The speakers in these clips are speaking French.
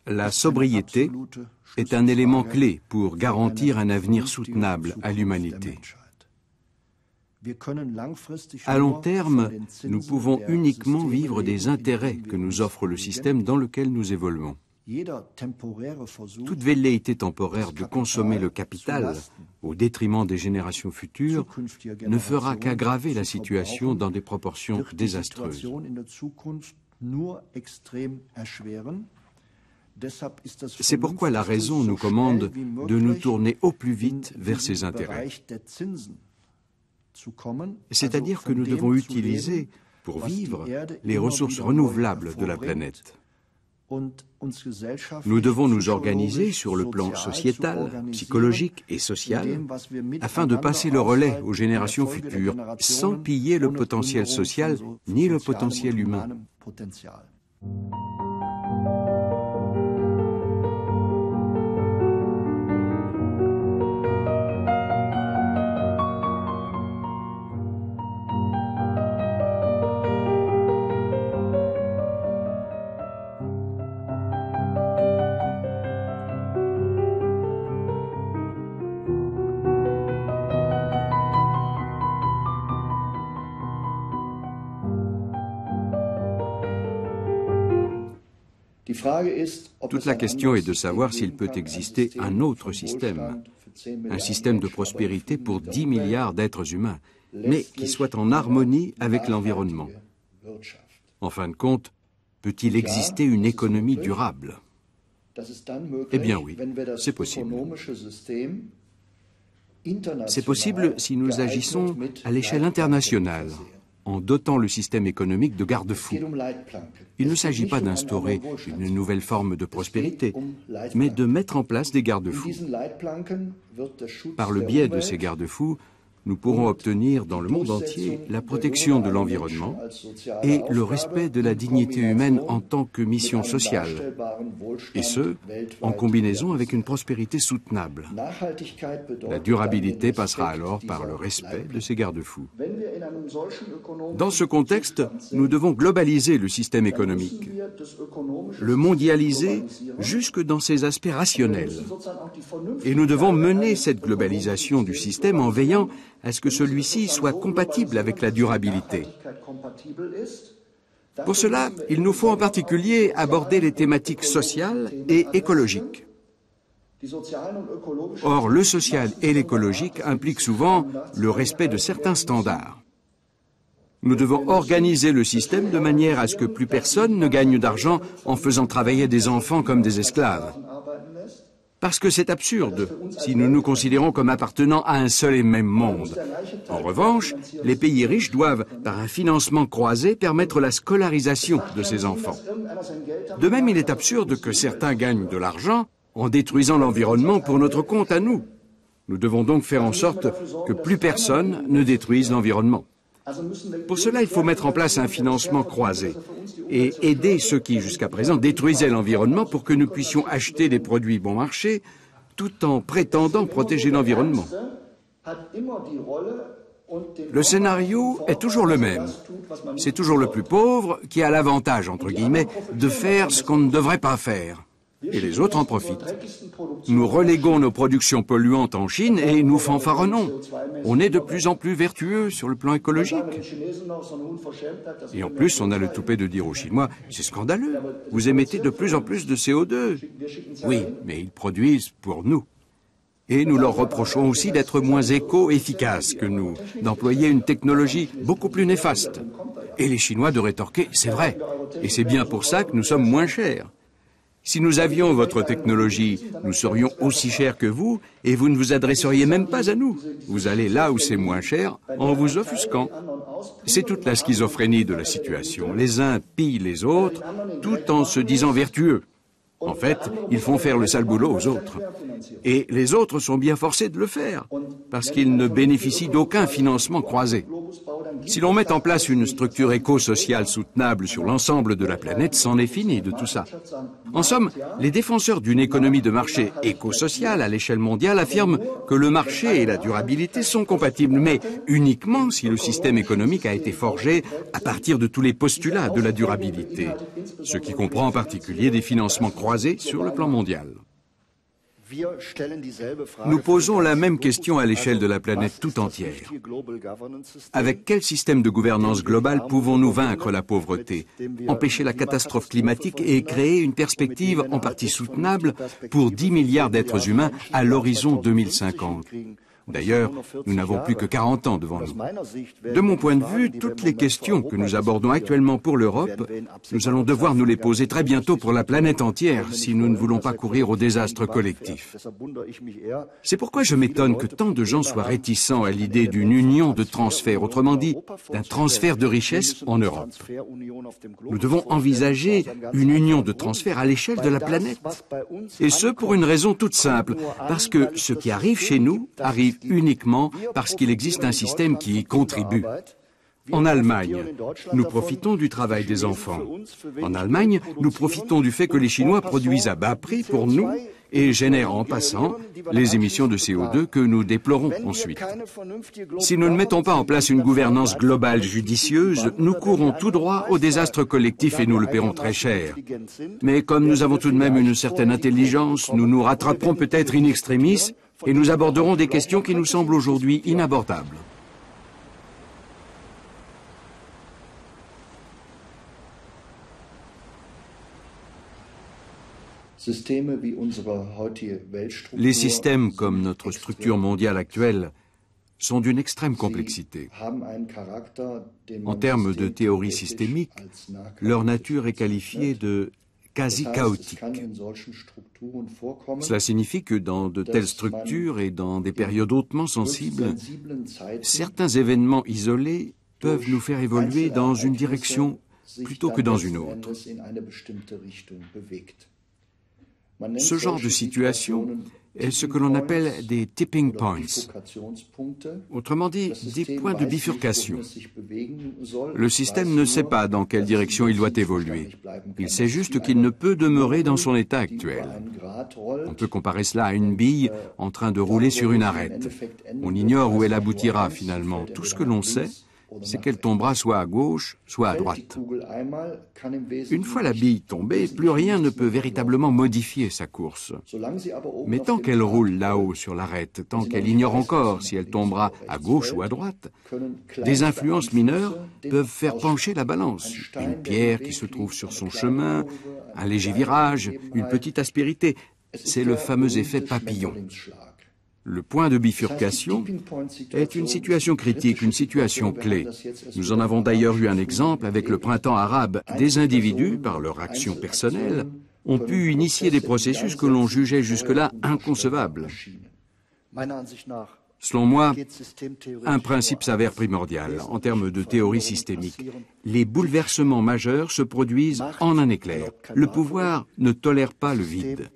La sobriété est un élément clé pour garantir un avenir soutenable à l'humanité. À long terme, nous pouvons uniquement vivre des intérêts que nous offre le système dans lequel nous évoluons. Toute velléité temporaire de consommer le capital au détriment des générations futures ne fera qu'aggraver la situation dans des proportions désastreuses. C'est pourquoi la raison nous commande de nous tourner au plus vite vers ces intérêts. C'est-à-dire que nous devons utiliser, pour vivre, les ressources renouvelables de la planète. Nous devons nous organiser sur le plan sociétal, psychologique et social afin de passer le relais aux générations futures sans piller le potentiel social ni le potentiel humain. Toute la question est de savoir s'il peut exister un autre système, un système de prospérité pour 10 milliards d'êtres humains, mais qui soit en harmonie avec l'environnement. En fin de compte, peut-il exister une économie durable? Eh bien oui, c'est possible. C'est possible si nous agissons à l'échelle internationale, en dotant le système économique de garde-fous. Il ne s'agit pas d'instaurer une nouvelle forme de prospérité, mais de mettre en place des garde-fous. Par le biais de ces garde-fous, nous pourrons obtenir dans le monde entier la protection de l'environnement et le respect de la dignité humaine en tant que mission sociale, et ce, en combinaison avec une prospérité soutenable. La durabilité passera alors par le respect de ces garde-fous. Dans ce contexte, nous devons globaliser le système économique, le mondialiser jusque dans ses aspects rationnels. Et nous devons mener cette globalisation du système en veillant à ce que celui-ci soit compatible avec la durabilité. Pour cela, il nous faut en particulier aborder les thématiques sociales et écologiques. Or, le social et l'écologique impliquent souvent le respect de certains standards. Nous devons organiser le système de manière à ce que plus personne ne gagne d'argent en faisant travailler des enfants comme des esclaves. Parce que c'est absurde si nous nous considérons comme appartenant à un seul et même monde. En revanche, les pays riches doivent, par un financement croisé, permettre la scolarisation de ces enfants. De même, il est absurde que certains gagnent de l'argent en détruisant l'environnement pour notre compte à nous. Nous devons donc faire en sorte que plus personne ne détruise l'environnement. Pour cela, il faut mettre en place un financement croisé et aider ceux qui, jusqu'à présent, détruisaient l'environnement pour que nous puissions acheter des produits bon marché tout en prétendant protéger l'environnement. Le scénario est toujours le même. C'est toujours le plus pauvre qui a l'avantage, entre guillemets, de faire ce qu'on ne devrait pas faire. Et les autres en profitent. Nous reléguons nos productions polluantes en Chine et nous fanfaronnons. On est de plus en plus vertueux sur le plan écologique. Et en plus, on a le toupet de dire aux Chinois, c'est scandaleux, vous émettez de plus en plus de CO2. Oui, mais ils produisent pour nous. Et nous leur reprochons aussi d'être moins éco-efficaces que nous, d'employer une technologie beaucoup plus néfaste. Et les Chinois de rétorquer, c'est vrai, et c'est bien pour ça que nous sommes moins chers. Si nous avions votre technologie, nous serions aussi chers que vous et vous ne vous adresseriez même pas à nous. Vous allez là où c'est moins cher en vous offusquant. C'est toute la schizophrénie de la situation. Les uns pillent les autres tout en se disant vertueux. En fait, ils font faire le sale boulot aux autres. Et les autres sont bien forcés de le faire parce qu'ils ne bénéficient d'aucun financement croisé. Si l'on met en place une structure éco-sociale soutenable sur l'ensemble de la planète, c'en est fini de tout ça. En somme, les défenseurs d'une économie de marché éco-sociale à l'échelle mondiale affirment que le marché et la durabilité sont compatibles, mais uniquement si le système économique a été forgé à partir de tous les postulats de la durabilité, ce qui comprend en particulier des financements croisés sur le plan mondial. Nous posons la même question à l'échelle de la planète tout entière. Avec quel système de gouvernance globale pouvons-nous vaincre la pauvreté, empêcher la catastrophe climatique et créer une perspective en partie soutenable pour 10 milliards d'êtres humains à l'horizon 2050 ? D'ailleurs, nous n'avons plus que 40 ans devant nous. De mon point de vue, toutes les questions que nous abordons actuellement pour l'Europe, nous allons devoir nous les poser très bientôt pour la planète entière si nous ne voulons pas courir au désastre collectif. C'est pourquoi je m'étonne que tant de gens soient réticents à l'idée d'une union de transfert, autrement dit, d'un transfert de richesses en Europe. Nous devons envisager une union de transfert à l'échelle de la planète. Et ce, pour une raison toute simple, parce que ce qui arrive chez nous arrive uniquement parce qu'il existe un système qui y contribue. En Allemagne, nous profitons du travail des enfants. En Allemagne, nous profitons du fait que les Chinois produisent à bas prix pour nous et génèrent en passant les émissions de CO2 que nous déplorons ensuite. Si nous ne mettons pas en place une gouvernance globale judicieuse, nous courons tout droit au désastre collectif et nous le paierons très cher. Mais comme nous avons tout de même une certaine intelligence, nous nous rattraperons peut-être in extremis et nous aborderons des questions qui nous semblent aujourd'hui inabordables. Les systèmes comme notre structure mondiale actuelle sont d'une extrême complexité. En termes de théorie systémique, leur nature est qualifiée de quasi chaotique. Cela signifie que dans de telles structures et dans des périodes hautement sensibles, certains événements isolés peuvent nous faire évoluer dans une direction plutôt que dans une autre. Ce genre de situation est ce que l'on appelle des tipping points, autrement dit, des points de bifurcation. Le système ne sait pas dans quelle direction il doit évoluer. Il sait juste qu'il ne peut demeurer dans son état actuel. On peut comparer cela à une bille en train de rouler sur une arête. On ignore où elle aboutira finalement. Tout ce que l'on sait, c'est qu'elle tombera soit à gauche, soit à droite. Une fois la bille tombée, plus rien ne peut véritablement modifier sa course. Mais tant qu'elle roule là-haut sur l'arête, tant qu'elle ignore encore si elle tombera à gauche ou à droite, des influences mineures peuvent faire pencher la balance. Une pierre qui se trouve sur son chemin, un léger virage, une petite aspérité. C'est le fameux effet papillon. Le point de bifurcation est une situation critique, une situation clé. Nous en avons d'ailleurs eu un exemple avec le printemps arabe. Des individus, par leur action personnelle, ont pu initier des processus que l'on jugeait jusque-là inconcevables. Selon moi, un principe s'avère primordial en termes de théorie systémique. Les bouleversements majeurs se produisent en un éclair. Le pouvoir ne tolère pas le vide.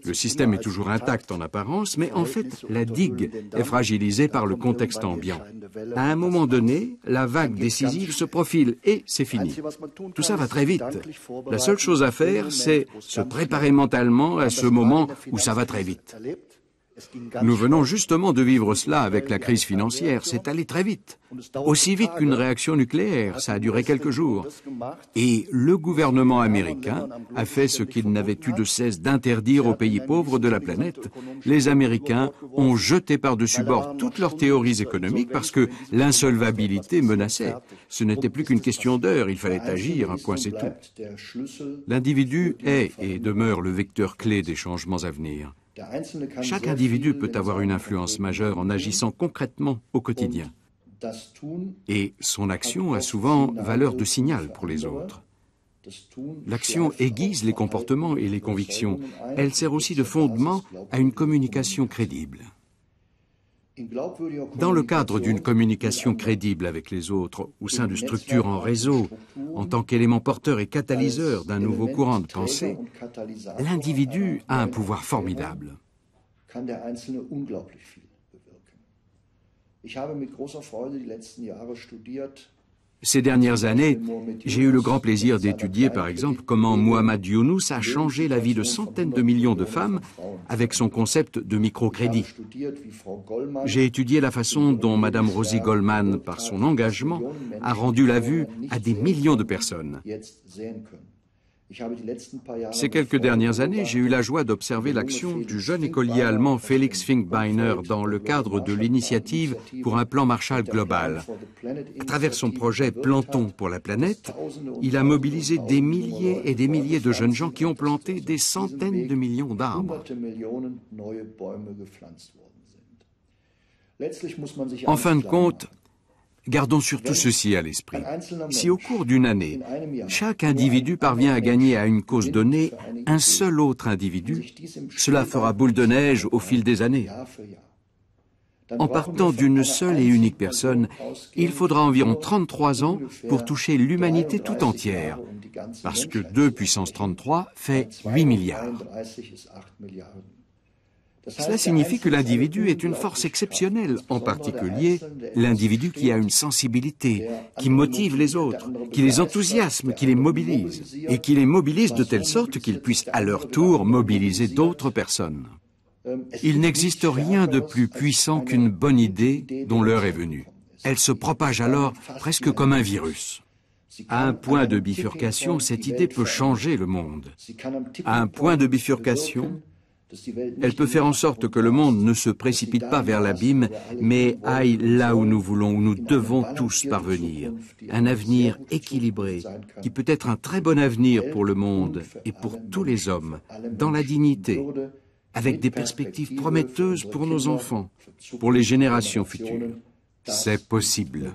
Le système est toujours intact en apparence, mais en fait, la digue est fragilisée par le contexte ambiant. À un moment donné, la vague décisive se profile et c'est fini. Tout ça va très vite. La seule chose à faire, c'est se préparer mentalement à ce moment où ça va très vite. Nous venons justement de vivre cela avec la crise financière. C'est allé très vite. Aussi vite qu'une réaction nucléaire. Ça a duré quelques jours. Et le gouvernement américain a fait ce qu'il n'avait eu de cesse d'interdire aux pays pauvres de la planète. Les Américains ont jeté par-dessus bord toutes leurs théories économiques parce que l'insolvabilité menaçait. Ce n'était plus qu'une question d'heure. Il fallait agir. Un point, c'est tout. L'individu est et demeure le vecteur clé des changements à venir. Chaque individu peut avoir une influence majeure en agissant concrètement au quotidien. Et son action a souvent valeur de signal pour les autres. L'action aiguise les comportements et les convictions. Elle sert aussi de fondement à une communication crédible. Dans le cadre d'une communication crédible avec les autres, au sein de structures en réseau, en tant qu'élément porteur et catalyseur d'un nouveau courant de pensée, l'individu a un pouvoir formidable. Ces dernières années, j'ai eu le grand plaisir d'étudier, par exemple, comment Muhammad Yunus a changé la vie de centaines de millions de femmes avec son concept de microcrédit. J'ai étudié la façon dont Madame Rosie Goldman, par son engagement, a rendu la vue à des millions de personnes. Ces quelques dernières années, j'ai eu la joie d'observer l'action du jeune écolier allemand Felix Finkbeiner dans le cadre de l'initiative pour un plan Marshall global. À travers son projet Plantons pour la planète, il a mobilisé des milliers et des milliers de jeunes gens qui ont planté des centaines de millions d'arbres. En fin de compte, gardons surtout ceci à l'esprit. Si au cours d'une année, chaque individu parvient à gagner à une cause donnée un seul autre individu, cela fera boule de neige au fil des années. En partant d'une seule et unique personne, il faudra environ 33 ans pour toucher l'humanité tout entière, parce que 2 puissance 33 fait 8 milliards. Cela signifie que l'individu est une force exceptionnelle, en particulier l'individu qui a une sensibilité, qui motive les autres, qui les enthousiasme, qui les mobilise, et qui les mobilise de telle sorte qu'ils puissent à leur tour mobiliser d'autres personnes. Il n'existe rien de plus puissant qu'une bonne idée dont l'heure est venue. Elle se propage alors presque comme un virus. À un point de bifurcation, cette idée peut changer le monde. À un point de bifurcation, elle peut faire en sorte que le monde ne se précipite pas vers l'abîme, mais aille là où nous voulons, où nous devons tous parvenir. Un avenir équilibré, qui peut être un très bon avenir pour le monde et pour tous les hommes, dans la dignité, avec des perspectives prometteuses pour nos enfants, pour les générations futures. C'est possible.